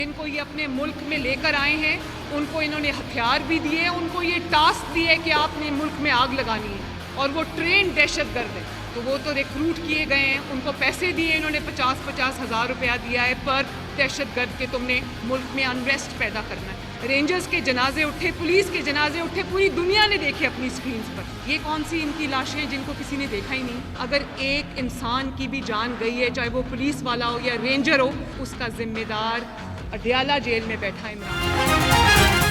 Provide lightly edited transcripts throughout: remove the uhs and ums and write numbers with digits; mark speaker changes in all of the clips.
Speaker 1: इनको ये अपने मुल्क में लेकर आए हैं, उनको इन्होंने हथियार भी दिए, उनको ये टास्क दिए कि आपने मुल्क में आग लगानी है और वो ट्रेन दहशतगर्द है, तो वो तो रिक्रूट किए गए हैं, उनको पैसे दिए इन्होंने 50-50 हज़ार रुपया दिया है पर दहशतगर्द के तुमने मुल्क में अनरेस्ट पैदा करना है। रेंजर्स के जनाजे उठे, पुलिस के जनाजे उठे, पूरी दुनिया ने देखे अपनी स्क्रीन्स पर। ये कौन सी इनकी लाशें हैं जिनको किसी ने देखा ही नहीं। अगर एक इंसान की भी जान गई है, चाहे वो पुलिस वाला हो या रेंजर हो, उसका जिम्मेदार अडयाला जेल में बैठा इमरान।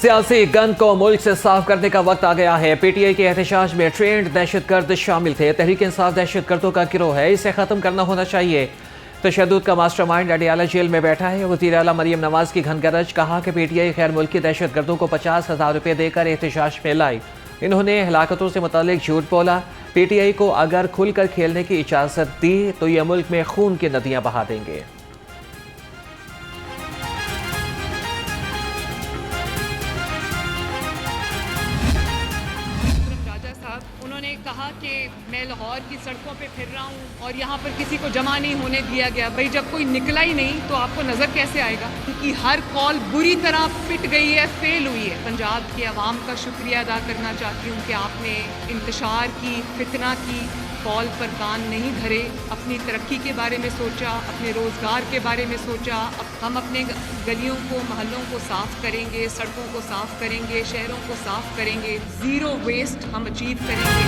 Speaker 2: सियासी गन को मुल्क से साफ करने का वक्त आ गया है। पीटीआई के एहतजाज में ट्रेंड दहशतगर्द शामिल थे। तहरीक इंसाफ दहशतगर्दों का गिरोह है, इसे खत्म करना होना चाहिए। तशद्दुद का मास्टरमाइंड अडयाला जेल में बैठा है। वज़ीर आला मरियम नवाज की घनगरज, कहा कि पीटीआई गैर मुल्की दहशतगर्दों को 50,000 रुपये देकर एहतजाज में लाई। इन्होंने हलाकतों से मुतालिक झूठ बोला। पीटीआई को अगर खुलकर खेलने की इजाज़त दी तो यह मुल्क में खून की नदियां बहा देंगे।
Speaker 1: उन्होंने कहा कि मैं लाहौर की सड़कों पे फिर रहा हूँ और यहाँ पर किसी को जमा नहीं होने दिया गया। भाई जब कोई निकला ही नहीं तो आपको नज़र कैसे आएगा? क्योंकि हर कॉल बुरी तरह पिट गई है, फेल हुई है। पंजाब की आवाम का शुक्रिया अदा करना चाहती हूँ कि आपने इंतशार की, फितना की, कॉल पर कान नहीं धरे, अपनी तरक्की के बारे में सोचा, अपने रोज़गार के बारे में सोचा। अब हम अपने गलियों को, महलों को साफ़ करेंगे, सड़कों को साफ़ करेंगे, शहरों को साफ़ करेंगे, ज़ीरो वेस्ट हम अचीव करेंगे।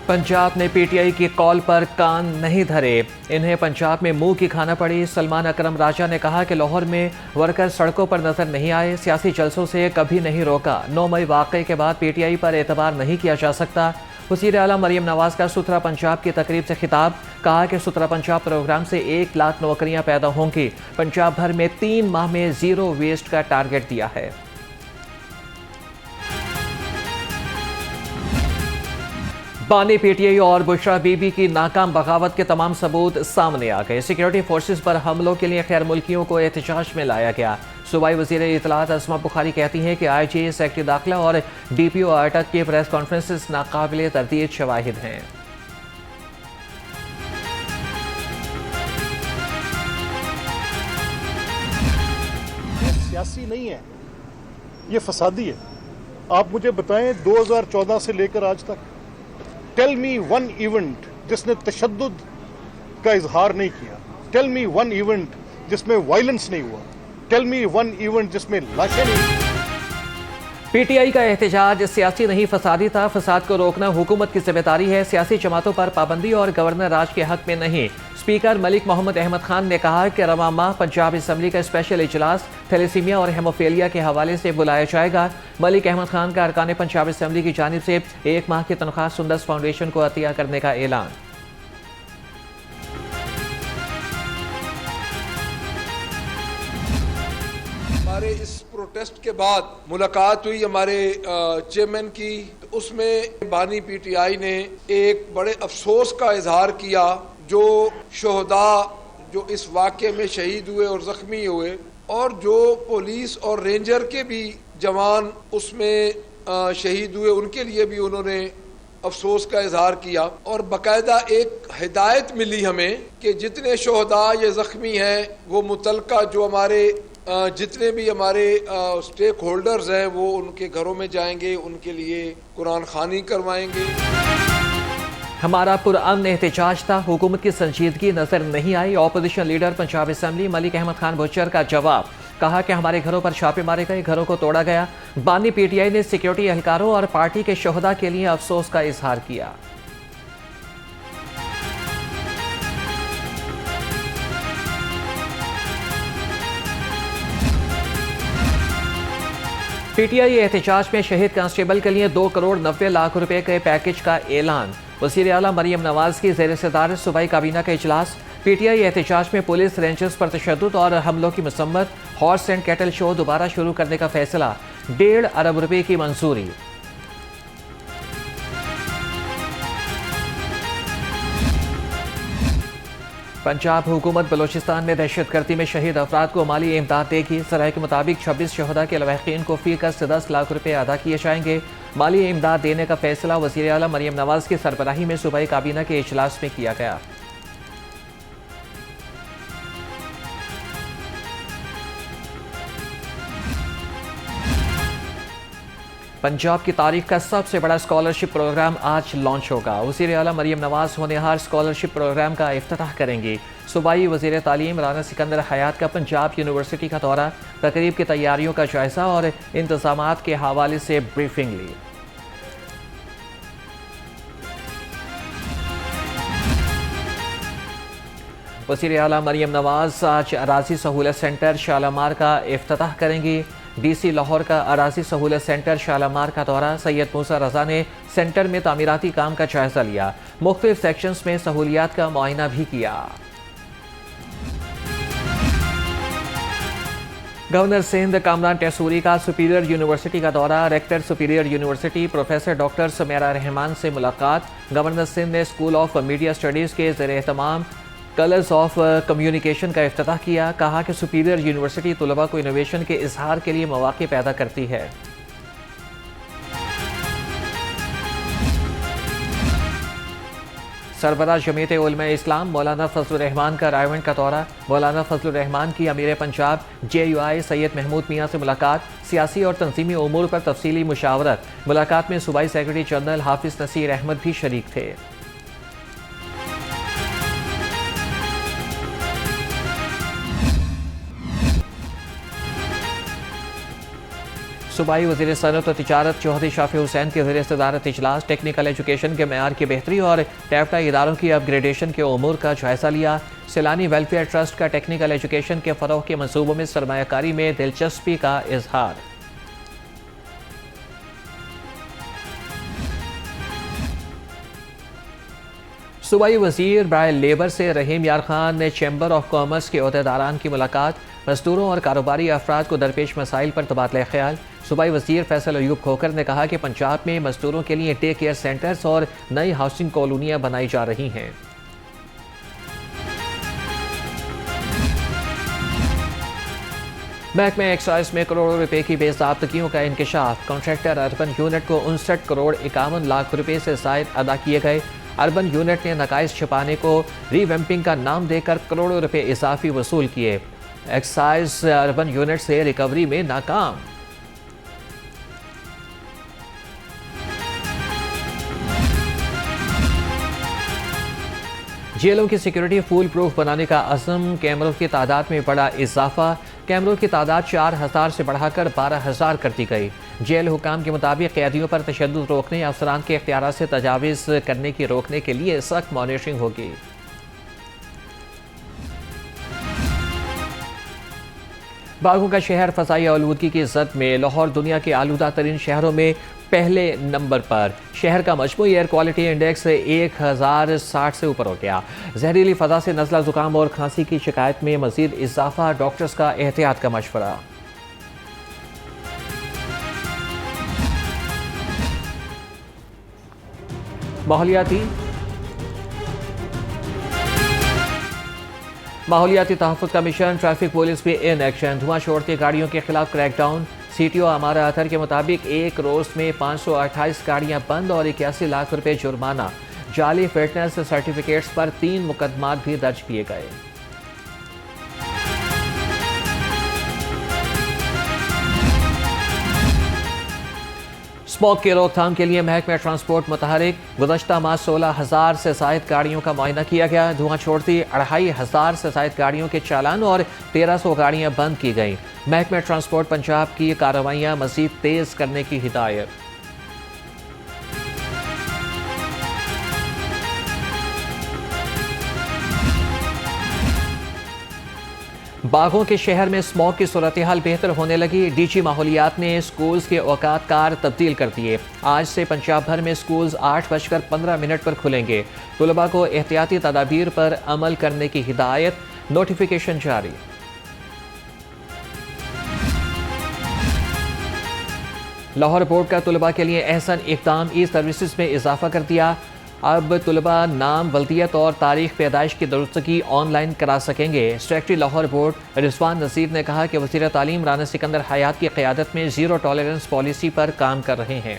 Speaker 2: पंजाब ने पीटीआई की कॉल पर कान नहीं धरे, इन्हें पंजाब में मुंह की खाना पड़ी। सलमान अकरम राजा ने कहा कि लाहौर में वर्कर सड़कों पर नजर नहीं आए, सियासी जलसों से कभी नहीं रोका। 9 मई वाक़े के बाद पीटीआई पर एतबार नहीं किया जा सकता। वज़ीर आला मरियम नवाज का सुथरा पंजाब की तकरीब से खिताब, कहा कि सुथरा पंजाब प्रोग्राम से 1 लाख नौकरियां पैदा होंगी। पंजाब भर में 3 माह में ज़ीरो वेस्ट का टारगेट दिया है। बानी पीटीआई और बुशरा बीबी की नाकाम बगावत के तमाम सबूत सामने आ गए। सिक्योरिटी फोर्सेस पर हमलों के लिए खैर मुल्कियों को एहतजाज में लाया गया। सूबाई वज़ीर इत्तलात अस्मा बुखारी कहती हैं कि IGA, सेक्रेटरी दाखिला और DPO अटक की प्रेस कॉन्फ्रेंसेस नाकाबिले तरदीद शवाहिद हैं।
Speaker 3: ये सियासी नहीं है, ये फसादी है। आप मुझे बताएं 2014 से लेकर आज तक टेल मी वन इवेंट जिसने तशद्दुद का इजहार नहीं किया। टेल मी वन इवेंट जिसमें वायलेंस नहीं हुआ। टेल मी वन इवेंट जिसमें लाशें नहीं।
Speaker 2: पीटीआई का एहतजाज सियासी नहीं फसादी था। फसाद को रोकना हुकूमत की जिम्मेदारी है, सियासी जमातों पर पाबंदी और गवर्नर राज के हक में नहीं। स्पीकर मलिक मोहम्मद अहमद खान ने कहा कि रवां माह पंजाब असम्बली का स्पेशल इजलास थैलेसीमिया और हेमोफीलिया के हवाले से बुलाया जाएगा। मलिक अहमद खान का अरकान पंजाब असम्बली की जानिब से 1 माह की तनख्वाह सुंदस फाउंडेशन को अतिया करने का ऐलान।
Speaker 4: हमारे इस प्रोटेस्ट के बाद मुलाकात हुई हमारे चेयरमैन की, तो उसमें बानी पीटीआई ने एक बड़े अफसोस का इजहार किया जो शोहदा जो इस वाक़े में शहीद हुए और ज़ख्मी हुए, और जो पुलिस और रेंजर के भी जवान उसमें शहीद हुए, उनके लिए भी उन्होंने अफसोस का इजहार किया। और बाकायदा एक हिदायत मिली हमें कि जितने शोहदा या ज़ख्मी हैं वो मुतलका जो हमारे जितने भी हमारे स्टेक होल्डर्स हैं वो उनके घरों में जाएंगे, उनके लिए कुरान खानी करवाएंगे।
Speaker 2: हमारा पुरअमन एहतजाज था, हुकूमत की संजीदगी नजर नहीं आई। Opposition leader Punjab assembly Malik Ahmad Khan Bhuchar का जवाब, कहा कि हमारे घरों पर छापे मारे गए, घरों को तोड़ा गया। बानी पीटीआई ने सिक्योरिटी एहलकारों और पार्टी के शोहदा के लिए अफसोस का इजहार किया। पीटीआई एहतजाज में शहीद कांस्टेबल के लिए 2 करोड़ 90 लाख रुपए के पैकेज का ऐलान। वज़ीर आला मरियम नवाज की ज़ेर सदारत सूबाई काबीना का इजलास। पीटीआई एहतजाज में पुलिस रेंजर्स पर तशद्दुद और हमलों की मसम्मत। हॉर्स एंड कैटल शो दोबारा शुरू करने का फैसला। 1.5 अरब रुपए की मंजूरी। पंजाब हुकूमत बलोचिस्तान में दहशतगर्दी में शहीद अफराद को माली इमदाद देगी। ज़राए के मुताबिक 26 शहदा के लवाहिकीन को फी कस 10 लाख रुपए अदा किए जाएंगे। माली इमदाद देने का फैसला वज़ीर आला मरियम नवाज की सरबराही में सूबाई काबीना के इजलास में किया गया। पंजाब की तारीख का सबसे बड़ा स्कॉलरशिप प्रोग्राम आज लॉन्च होगा। वज़ीर आला मरियम नवाज होनहार स्कॉलरशिप प्रोग्राम का इफ्तिताह करेंगी। सूबाई वज़ीर तालीम राना सिकंदर हयात का पंजाब यूनिवर्सिटी का दौरा, तकरीब की तैयारियों का जायजा और इंतजामात के हवाले से ब्रीफिंग ली। वज़ीर आला मरियम नवाज आज अराजी सहूलत सेंटर शालामार का इफ्तिताह करेंगी। DC लाहौर का अराजी सहूलत सेंटर शालामार का दौरा, सैयद मूसा रजा ने सेंटर में तामीराती काम का जायजा लिया। मुख्तलिफ सेक्शंस में सहूलियात का मुआयना भी किया। गवर्नर सिंध कामरान टेसूरी का सुपीरियर यूनिवर्सिटी का दौरा, rector Superior University professor doctor Sumera Rahman से मुलाकात। गवर्नर सिंध ने स्कूल ऑफ मीडिया स्टडीज़ के ज़ेर एहतमाम कलर्स ऑफ कम्युनिकेशन का इफ्तिताह किया। कहा कि सुपीरियर यूनिवर्सिटी तलबा को इनोवेशन के इजहार के लिए मौके पैदा करती है। सरबराह जमीयत उलमा इस्लाम मौलाना फजलुर रहमान का रायवंड का दौरा, मौलाना फजलुर रहमान की अमीर पंजाब JUI सैयद महमूद मियाँ से मुलाकात, सियासी और तंजीमी उमूर पर तफसीली मुशावरत। मुलाकात में सूबाई सेक्रेटरी जनरल हाफिज नसीर अहमद भी शरीक थे। सूबाई वज़ीर सनअत और तिजारत चौधरी शाफी हुसैन के ज़रिए सदारत इजलास, टेक्निकल एजुकेशन के मेयार की बेहतरी और टैफ्टा इदारों की अपग्रेडेशन के उमूर का जायजा लिया। सैलानी वेलफेयर ट्रस्ट का टेक्निकल एजुकेशन के फ़रोग़ के मनसूबों में सरमायाकारी में दिलचस्पी का इजहार। सूबाई वज़ीर बराए लेबर से रहीम यार खान ने चैम्बर ऑफ कॉमर्स के अहदेदारान की मुलाकात, मजदूरों और कारोबारी अफराद को दरपेश मसाइल पर तबादला ख्याल। सूबाई वज़ीर फैसल अयूब खोखर ने कहा कि पंजाब में मजदूरों के लिए डे केयर सेंटर्स और नई हाउसिंग कॉलोनियाँ बनाई जा रही हैं। महकमे एक्साइज में करोड़ों रुपए की बेज़ाब्तगियों का इंकशाफ, कॉन्ट्रैक्टर अर्बन यूनिट को 59 करोड़ 51 लाख रुपए से ज़ायद अदा किए गए। अर्बन यूनिट ने नकाइज छिपाने को रीवैम्पिंग का नाम देकर करोड़ों रुपए इजाफी वसूल किए। एक्साइज अर्बन यूनिट से रिकवरी में नाकाम। जेलों की सिक्योरिटी फूल प्रूफ बनाने का अज़म, कैमरों की तादाद में बड़ा इजाफा। कैमरों की तादाद 4000 से बढ़ाकर 12000 कर दी गई। जेल हुकाम के मुताबिक कैदियों पर तशद्दुद रोकने, अफसरान के इख्तियारात से तजावीज़ करने की रोकने के लिए सख्त मॉनिटरिंग होगी। बागों का शहर फसाई आलूदगी की जद में, लाहौर दुनिया के आलूदा तरीन शहरों में पहले नंबर पर। शहर का मजमूई एयर क्वालिटी इंडेक्स 1060 से ऊपर हो गया। जहरीली फजा से नज़ला जुकाम और खांसी की शिकायत में मजीद इजाफा, डॉक्टर्स का एहतियात का मशवरा। माहौलियाती तहफ़्फ़ुज़ कमीशन, ट्रैफिक पुलिस भी इन एक्शन। धुआं छोड़ती गाड़ियों के खिलाफ क्रैकडाउन। CTO अमारा अतर के मुताबिक एक रोज़ में 528 गाड़ियाँ बंद और 81 लाख रुपए जुर्माना। जाली फिटनेस सर्टिफिकेट्स पर 3 मुकदमात भी दर्ज किए गए। स्मोक की रोकथाम के लिए महकमा ट्रांसपोर्ट मुतहरिक। गुज़श्ता माह 16,000 से ज़ायद गाड़ियों का मुआयना किया गया। धुआं छोड़ती 2500 से ज़ायद गाड़ियों के चालान और 1300 गाड़ियाँ बंद की गईं। महकमा ट्रांसपोर्ट पंजाब की कार्रवाइयाँ मज़ीद तेज़ करने की हिदायत। बागों के शहर में स्मॉग की सूरत हाल बेहतर होने लगी। DG माहौलियात ने स्कूल्स के औकात कार तब्दील कर दिए। आज से पंजाब भर में स्कूल्स 8:15 पर खुलेंगे। तुलबा को एहतियाती तदाबीर पर अमल करने की हिदायत, नोटिफिकेशन जारी। लाहौर बोर्ड का तुलबा के लिए एहसन इक़दाम, ई सर्विसेज में इजाफा कर दिया। अब तुलबा नाम, वल्दियत और तारीख पैदाइश की दुरुस्तगी ऑनलाइन करा सकेंगे। सेक्रेटरी लाहौर बोर्ड रिजवान नज़ीर ने कहा कि वज़ीर तालीम राना सिकंदर हयात की क़यादत में ज़ीरो टॉलरेंस पॉलिसी पर काम कर रहे हैं।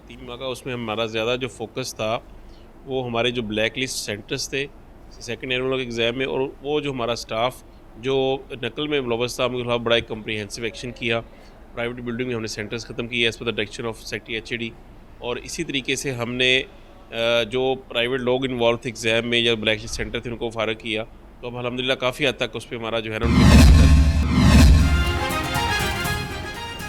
Speaker 5: तीन माह का उसमें हमारा ज़्यादा जो फोकस था वो हमारे जो ब्लैक लिस्ट सेंटर्स थे सेकेंड एनुअल एग्ज़ाम में, और वो जो हमारा स्टाफ जो नकल में मुलव्वस था उनके खिलाफ बड़ा एक कम्प्रीहेंसिव एक्शन किया। प्राइवेट बिल्डिंग में हमने सेंटर्स ख़त्म किए as per the direction of secretary HAD, और इसी तरीके से हमने जो प्राइवेट लोग इन्वॉल्व थे एग्ज़ाम में या ब्लैक लिस्ट सेंटर थे उनको फ़ारग किया। तो अब अल्हम्दुलिल्लाह काफ़ी हद तक उस पर हमारा जो है ना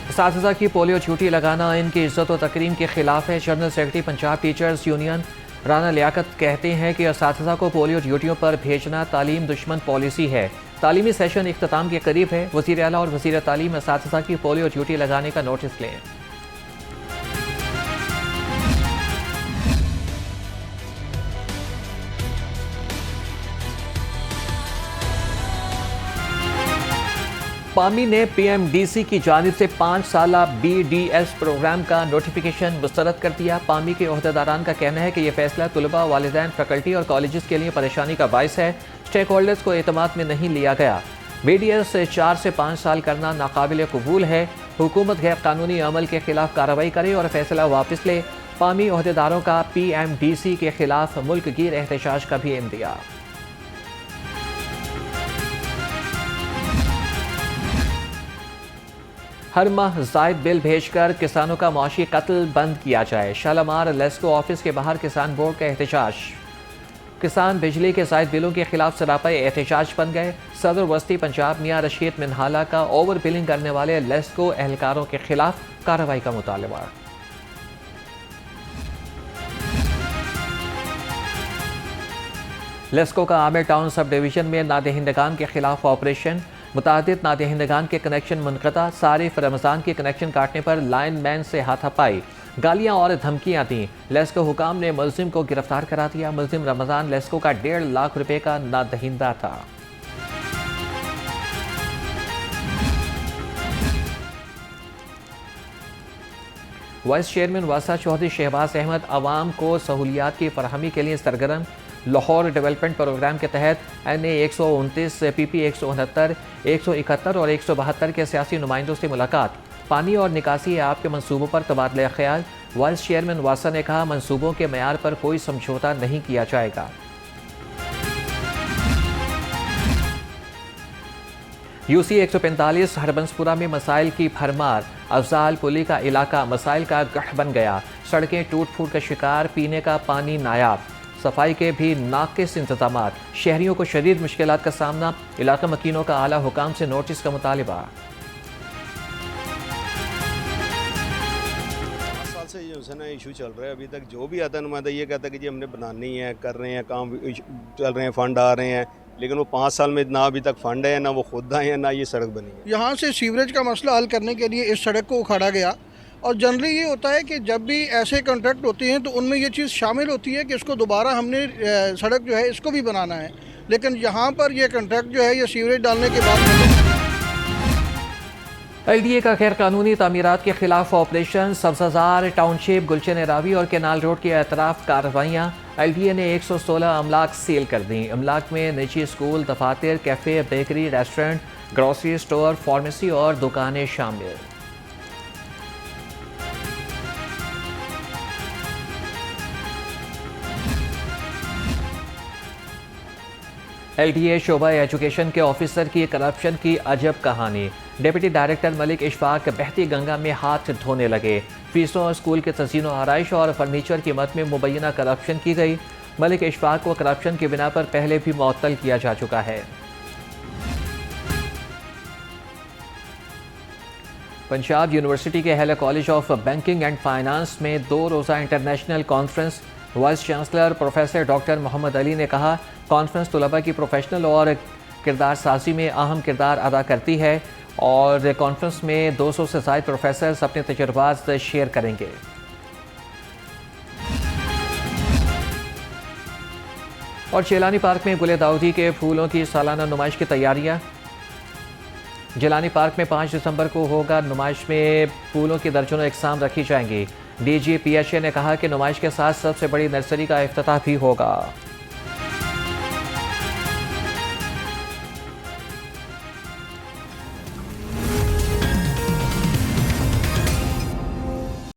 Speaker 2: असातिज़ा की पोलियो ड्यूटी लगाना इनकी इज़्ज़त व तकरीम के खिलाफ है। General secretary Punjab teachers union Rana Liaquat कहते हैं कि असातिज़ा को पोलियो ड्यूटियों पर भेजना तालीम दुश्मन पॉलिसी है। तालीमी सेशन इख्तिताम के करीब है। वज़ीर आला और वज़ीर तालीम असातिज़ा की पोलियो ड्यूटी लगाने का नोटिस लें। पामी ने PMDC की जानिब से 5 साला BDS प्रोग्राम का नोटिफिकेशन मुस्तरद कर दिया। पामी के ओहदेदारान का कहना है कि यह फैसला तुलबा, वालिदैन, फैकल्टी और कॉलेजेस के लिए परेशानी का बायस है। स्टेक होल्डर्स को एतमाद में नहीं लिया गया। BDS 4 से 5 साल करना नाकाबिल कबूल है। हुकूमत गैर कानूनी अमल के खिलाफ कार्रवाई करे और फैसला वापस ले। पामी ओहदेदारों का PMDC के खिलाफ मुल्क गिर एहतजाज का भी इंदिया। हर माह जायद बिल भेजकर किसानों का मुआशी कत्ल बंद किया जाए। शालामार लेस्को ऑफिस के बाहर किसान बोर्ड का एहतजाज। किसान बिजली के जायद बिलों के खिलाफ सरापा एहतजाज बन गए। सदर वस्ती पंजाब मियां रशीद मिनहाला का ओवर बिलिंग करने वाले लेस्को एहलकारों के खिलाफ कार्रवाई का मुतालबा। लेस्को का आमिर टाउन सब डिवीजन में नादहिंदगान के खिलाफ ऑपरेशन। मुतादिद नादहिंदगान के कनेक्शन मुनक़ता। सारिफ रमज़ान के कनेक्शन काटने पर लाइन मैन से हाथापाई, गालियां और धमकियां दी। लेस्को हुकाम ने मुलजिम को गिरफ्तार करा दिया। मुलजिम रमज़ान लेस्को का 1.5 लाख रुपए का नादहिंदा था। वाइस चेयरमैन वासा चौधरी शहबाज अहमद अवाम को सहूलियात की फरहमी के लिए सरगर्म। लाहौर डेवलपमेंट प्रोग्राम के तहत NA 129, PP 169, 171 और 172 के सियासी नुमाइंदों से मुलाकात। पानी और निकासी आपके मंसूबों पर तबादला ख्याल। वाइस चेयरमैन वासा ने कहा मंसूबों के मयार पर कोई समझौता नहीं किया जाएगा। UC 145 हरबंसपुरा में मसाइल की भरमार। अफजाल पुली का इलाका मसाइल का गढ़ बन गया। सड़कें टूट फूट का शिकार, पीने का पानी नायाब। सफाई के भी नाकिस इंतजामात। शहरियों को शदीद मुश्किलात का सामना। इलाका मकीनों का आला हुकाम से नोटिस का मुतालिबा।
Speaker 6: 5 साल से जो है ना इशू चल रहा है। अभी तक जो भी आता है नुमाइंदा ये कहता है कि जी हमने बनानी है, कर रहे हैं, काम चल रहे हैं, फंड आ रहे हैं, लेकिन वो 5 साल में ना अभी तक फंड है, ना वो खुद आए हैं, ना ये सड़क बनी है।
Speaker 7: यहाँ से सीवरेज का मसला हल करने के लिए इस सड़क को उखाड़ा गया। और जनरली ये होता है कि जब भी ऐसे कॉन्ट्रैक्ट होते हैं तो उनमें ये चीज़ शामिल होती है कि इसको दोबारा हमने सड़क जो है इसको भी बनाना है, लेकिन यहाँ पर ये कॉन्ट्रैक्ट जो है ये सीवरेज डालने के बाद
Speaker 2: LDA का गैर कानूनी तामीरात के खिलाफ ऑपरेशन। सब्जाजार टाउनशिप, गुलशन रावी और केनाल रोड के अतराफ कार्रवाइयाँ। LDA ने 116 अमलाक सील कर दी। अमलाक में निजी स्कूल, दफातर, cafe, bakery, restaurant, grocery store, pharmacy और दुकानें शामिल। LDA शोबा एजुकेशन के ऑफिसर की करप्शन की अजब कहानी। डिप्टी डायरेक्टर मलिक इशफाक बहती गंगा में हाथ धोने लगे। फीसों, स्कूल के तज़ीन व आराइश और फर्नीचर की मद में मुबैना करप्शन की गई। मलिक इशफाक को करप्शन की बिना पर पहले भी मुअत्तल किया जा चुका है। पंजाब यूनिवर्सिटी के Hailey college of banking and finance में 2 रोज़ा international conference. Vice chancellor professor doctor Mohammad Ali ने कहा कॉन्फ्रेंस तलबा की प्रोफेशनल और किरदार साजी में अहम किरदार अदा करती है और कॉन्फ्रेंस में 200 से ज़ायद प्रोफेसर्स अपने तजुर्बात शेयर करेंगे। और जेलानी पार्क में गुले दाऊदी के फूलों की सालाना नुमाइश की तैयारियां। जेलानी पार्क में 5 दिसंबर को होगा। नुमाइश में फूलों की दर्जनों इकसाम रखी जाएंगी। DG PHA ने कहा कि नुमाइश के साथ सबसे बड़ी नर्सरी का इफ्तिताह भी होगा।